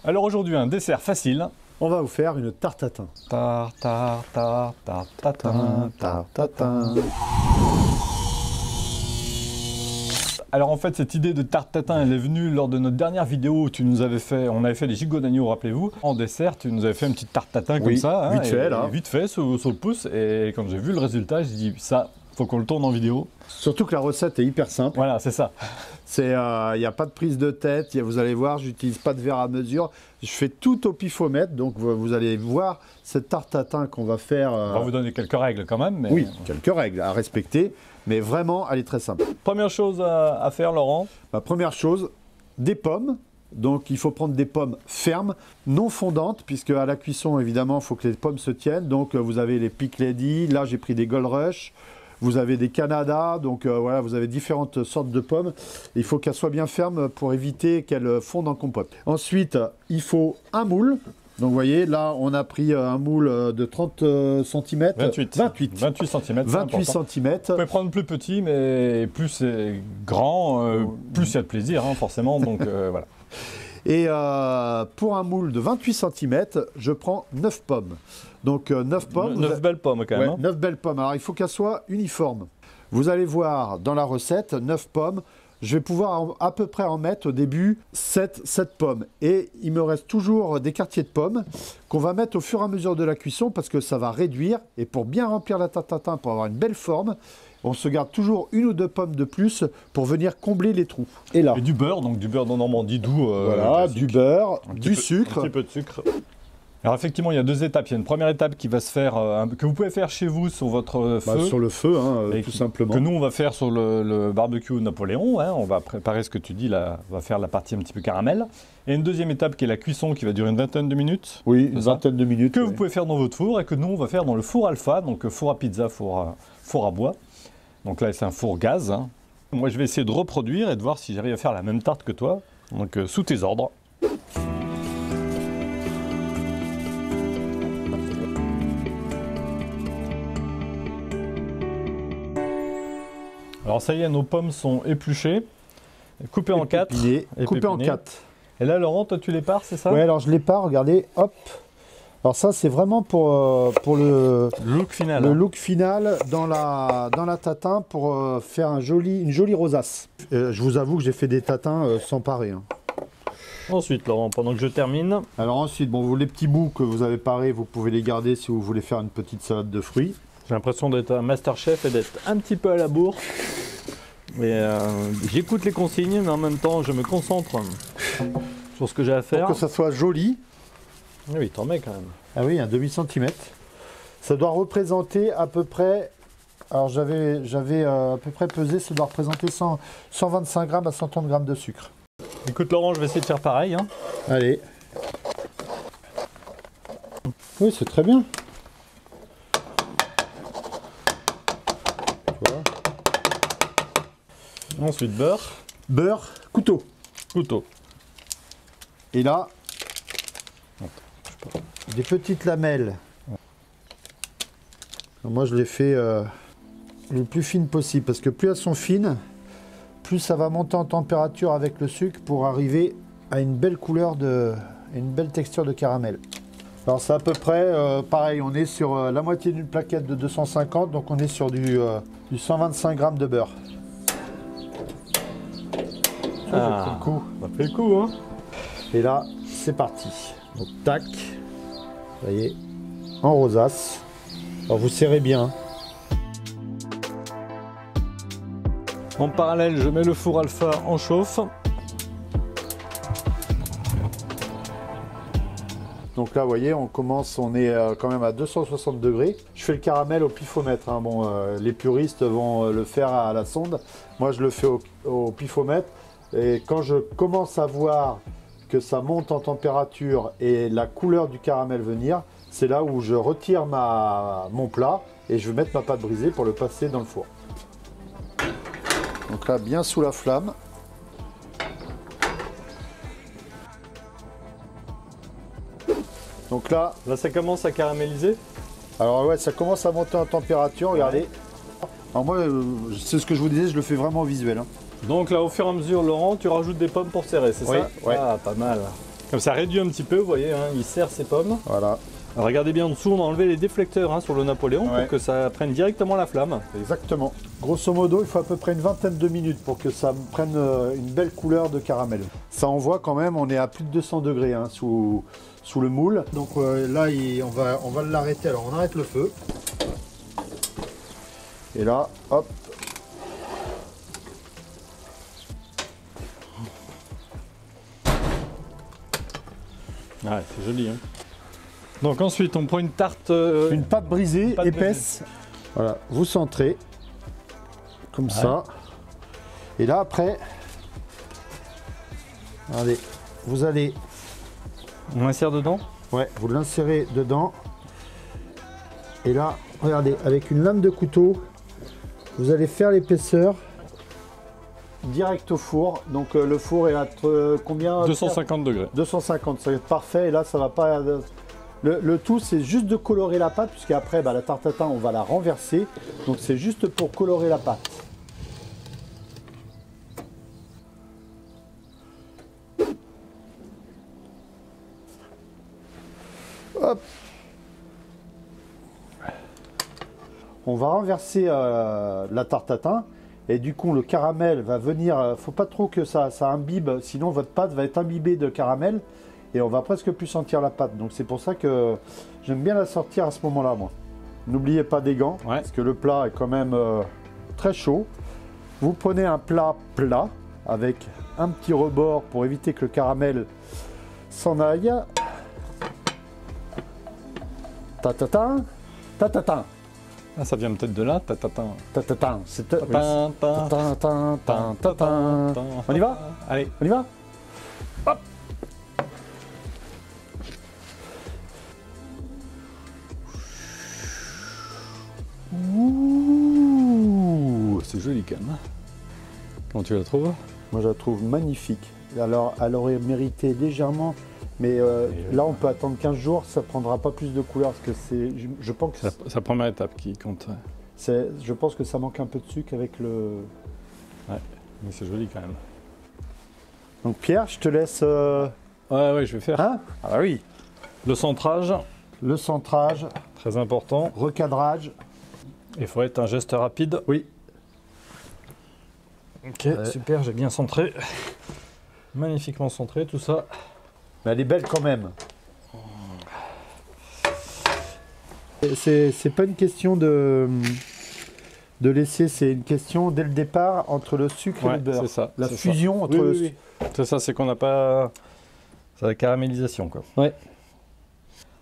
Alors aujourd'hui, un dessert facile. On va vous faire une tarte tatin. Tatin. Alors en fait, cette idée de tarte tatin, elle est venue lors de notre dernière vidéo où on avait fait des gigots d'agneau, rappelez-vous. En dessert, tu nous avais fait une petite tarte tatin comme ça. Vite fait, là. Vite fait, sur le pouce. Et quand j'ai vu le résultat, j'ai dit, ça, faut qu'on le tourne en vidéo. Surtout que la recette est hyper simple. Voilà, c'est ça. Il n'y a pas de prise de tête, vous allez voir, j'utilise pas de verre à mesure. Je fais tout au pifomètre, donc vous allez voir cette tarte tatin qu'on va faire. On va vous donner quelques règles quand même. Mais... Oui, quelques règles à respecter, mais vraiment, elle est très simple. Première chose à faire, Laurent. Première chose, des pommes. Donc il faut prendre des pommes fermes, non fondantes, puisque à la cuisson, évidemment, il faut que les pommes se tiennent. Donc vous avez les Pick Lady, là j'ai pris des Gold Rush. Vous avez des Canada, donc voilà, vous avez différentes sortes de pommes. Il faut qu'elles soient bien fermes pour éviter qu'elles fondent en compote. Ensuite, il faut un moule. Donc vous voyez, là, on a pris un moule de 30 cm. 28 cm. 28 cm. Vous pouvez prendre plus petit, mais plus c'est grand, plus il y a de plaisir, hein, forcément. Donc voilà. Et pour un moule de 28 cm, je prends 9 pommes. Donc 9 pommes. 9 belles pommes quand même. Ouais, 9 belles pommes. Alors il faut qu'elles soient uniformes. Vous allez voir dans la recette, 9 pommes. Je vais pouvoir à peu près en mettre au début 7 pommes. Et il me reste toujours des quartiers de pommes qu'on va mettre au fur et à mesure de la cuisson parce que ça va réduire. Et pour bien remplir la tarte tatin, pour avoir une belle forme, on se garde toujours une ou deux pommes de plus pour venir combler les trous. Et là. Et du beurre, donc du beurre de Normandie doux. Voilà, du beurre, du sucre. Un petit peu de sucre. Alors effectivement, il y a deux étapes. Il y a une première étape qui va se faire, que vous pouvez faire chez vous sur votre feu. Sur le feu, hein, tout simplement. Que nous, on va faire sur le barbecue Napoléon. Hein, on va préparer ce que tu dis, là, on va faire la partie un petit peu caramel. Et une deuxième étape qui est la cuisson qui va durer une vingtaine de minutes. Oui, une vingtaine de minutes. Que vous pouvez faire dans votre four et que nous, on va faire dans le four alpha, donc four à pizza, four à bois. Donc là, c'est un four gaz. Hein. Moi, je vais essayer de reproduire et de voir si j'arrive à faire la même tarte que toi. Donc sous tes ordres. Alors ça y est, nos pommes sont épluchées, coupées en 4. Coupées en 4. Et là, Laurent, toi, tu les pares, c'est ça? Oui, alors je les pars, regardez, hop. Alors ça, c'est vraiment pour le look final. Le look final dans la tatin pour faire une jolie rosace. Je vous avoue que j'ai fait des tatins sans parer. Hein. Ensuite, Laurent, pendant que je termine. Alors ensuite, bon, les petits bouts que vous avez parés, vous pouvez les garder si vous voulez faire une petite salade de fruits. J'ai l'impression d'être un master chef et d'être un petit peu à la bourre. Mais j'écoute les consignes, mais en même temps, je me concentre sur ce que j'ai à faire. Pour que ça soit joli. Oui, t'en mets quand même. Ah oui, un demi-centimètre. Ça doit représenter à peu près... Alors j'avais à peu près pesé, ça doit représenter 125 grammes à 130 grammes de sucre. Écoute Laurent, je vais essayer de faire pareil. Hein. Allez. Oui, c'est très bien. Ensuite, beurre. Beurre, couteau. Couteau. Et là, des petites lamelles. Alors moi, je les fais le plus fines possible, parce que plus elles sont fines, plus ça va monter en température avec le sucre pour arriver à une belle couleur, une belle texture de caramel. Alors c'est à peu près pareil, on est sur la moitié d'une plaquette de 250, donc on est sur du 125 grammes de beurre. Ah, ça fait le coup, hein. Et là, c'est parti. Donc, tac. Vous voyez, en rosace. Alors, vous serrez bien. En parallèle, je mets le four alpha en chauffe. Donc là, vous voyez, on commence, on est quand même à 260 degrés. Je fais le caramel au pifomètre. Hein. Bon, les puristes vont le faire à la sonde. Moi, je le fais au pifomètre. Et quand je commence à voir que ça monte en température et la couleur du caramel venir, c'est là où je retire mon plat et je vais mettre ma pâte brisée pour le passer dans le four. Donc là, bien sous la flamme. Donc là, ça commence à caraméliser. Alors ouais, ça commence à monter en température, regardez. Alors moi, c'est ce que je vous disais, je le fais vraiment visuel. Hein. Donc là, au fur et à mesure, Laurent, tu rajoutes des pommes pour serrer, c'est ça? Ouais. Ah, pas mal. Comme ça réduit un petit peu, vous voyez, hein, il serre ses pommes. Voilà. Alors, regardez bien en dessous, on a enlevé les déflecteurs hein, sur le Napoléon Ouais. pour que ça prenne directement la flamme. Exactement. Grosso modo, il faut à peu près une vingtaine de minutes pour que ça prenne une belle couleur de caramel. Ça envoie quand même, on est à plus de 200 degrés hein, sous le moule. Donc là, on va l'arrêter. Alors on arrête le feu. Et là, hop. Ouais, c'est joli. Hein. Donc ensuite, on prend une tarte... Une pâte brisée, pâte épaisse. Voilà, vous centrez. Comme ça. Et là, après, regardez, vous allez... On insère dedans. Ouais, vous l'insérez dedans. Et là, regardez, avec une lame de couteau, vous allez faire l'épaisseur direct au four. Donc le four est à combien? 250 degrés. 250, ça va être parfait. Et là, ça va pas... Le tout, c'est juste de colorer la pâte, puisqu'après, la tarte tatin, on va la renverser. Donc c'est juste pour colorer la pâte. Hop. On va renverser la tarte tatin et du coup le caramel va venir, faut pas trop que ça imbibe, sinon votre pâte va être imbibée de caramel et on va presque plus sentir la pâte. Donc c'est pour ça que j'aime bien la sortir à ce moment-là moi. N'oubliez pas des gants, parce que le plat est quand même très chaud. Vous prenez un plat plat avec un petit rebord pour éviter que le caramel s'en aille. Ta-ta-ta, ta-ta-ta. Ah, ça vient peut-être de là, tatatin. Ta-ta-ta, c'est Ta-ta, ta, ta-ta-ta, ta, ta-ta-ta. ta. On y va? Allez. On y va? Hop. Ouh, c'est joli quand même. Comment tu la trouves? Moi je la trouve magnifique. Alors elle aurait mérité légèrement, mais là on peut attendre 15 jours, ça prendra pas plus de couleur parce que je pense que C'est la première étape qui compte. je pense que ça manque un peu de sucre avec le... Ouais, mais c'est joli quand même. Donc Pierre, je te laisse... Ouais, je vais faire. Hein? Ah bah oui. Le centrage, Le centrage, très important. recadrage. Il faut être un geste rapide. Oui. Ok, super, j'ai bien centré. Magnifiquement centré, tout ça. Mais elle est belle quand même. C'est pas une question de laisser, c'est une question dès le départ entre le sucre et le beurre. c'est ça. La c'est fusion ça. entre le oui. C'est ça, c'est qu'on n'a pas... C'est la caramélisation, quoi. Ouais.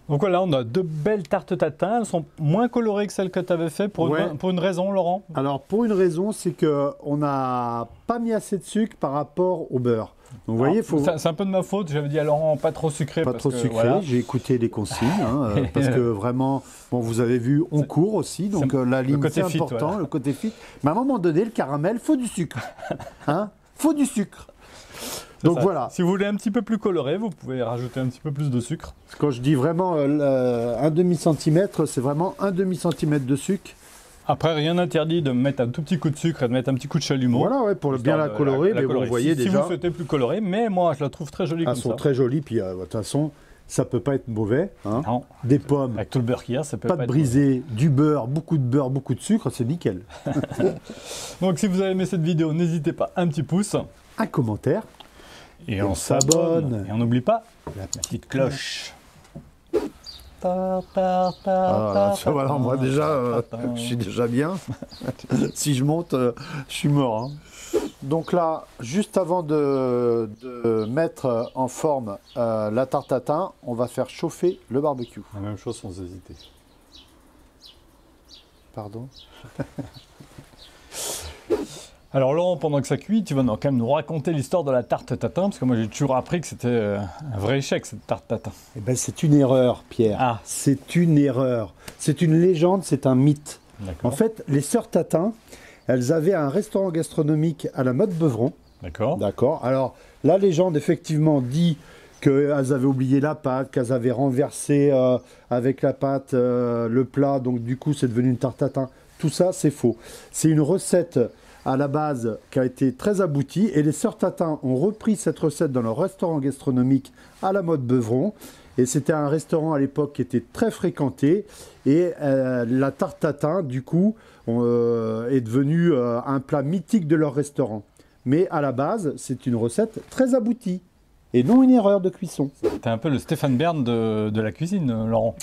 Donc voilà, on a deux belles tartes tatin. Elles sont moins colorées que celles que tu avais fait pour une raison, Laurent. Alors pour une raison, c'est qu'on n'a pas mis assez de sucre par rapport au beurre. Donc vous voyez, faut... C'est un peu de ma faute, j'avais dit à Laurent pas trop sucré. Pas trop sucré, voilà. j'ai écouté les consignes, parce que vraiment, bon, vous avez vu, on court aussi, donc la ligne c'est important, le côté fit. Mais à un moment donné, le caramel, faut du sucre. Hein, faut du sucre. Donc voilà. Si vous voulez un petit peu plus coloré, vous pouvez rajouter un petit peu plus de sucre. Quand je dis vraiment un demi-centimètre, c'est vraiment un demi-centimètre de sucre. Après, rien n'interdit de mettre un tout petit coup de sucre et de mettre un petit coup de chalumeau. Voilà, ouais, pour bien la colorer, mais vous voyez déjà. Si vous souhaitez plus coloré, mais moi je la trouve très jolie comme ça. Elles sont très jolies, puis de toute façon, ça peut pas être mauvais. Hein. Non. Des pommes, avec tout le beurre qu'il y a, ça peut pas de brisé, du beurre, beaucoup de sucre, c'est nickel. Donc si vous avez aimé cette vidéo, n'hésitez pas, un petit pouce. Un commentaire. Et on s'abonne. Et on n'oublie pas la petite cloche. Voilà, moi déjà, je suis déjà bien. Si je monte, je suis mort. Hein. Donc là, juste avant de mettre en forme la tarte tatin, on va faire chauffer le barbecue. La même chose sans hésiter. Pardon. Alors Laurent, pendant que ça cuit, tu vas quand même nous raconter l'histoire de la tarte tatin, parce que moi j'ai toujours appris que c'était un vrai échec cette tarte tatin. Eh ben, c'est une erreur, Pierre. Ah. C'est une erreur. C'est une légende, c'est un mythe. En fait, les sœurs Tatin, elles avaient un restaurant gastronomique à la mode Beuvron. D'accord. D'accord. Alors, la légende, effectivement, dit qu'elles avaient oublié la pâte, qu'elles avaient renversé avec la pâte le plat, donc du coup, c'est devenu une tarte tatin. Tout ça, c'est faux. C'est une recette à la base qui a été très aboutie. Et les Sœurs Tatin ont repris cette recette dans leur restaurant gastronomique à la mode Beuvron. Et c'était un restaurant à l'époque qui était très fréquenté. Et la tarte tatin, du coup, est devenue un plat mythique de leur restaurant. Mais à la base, c'est une recette très aboutie. Et non une erreur de cuisson. T'es un peu le Stéphane Bern de la cuisine, Laurent.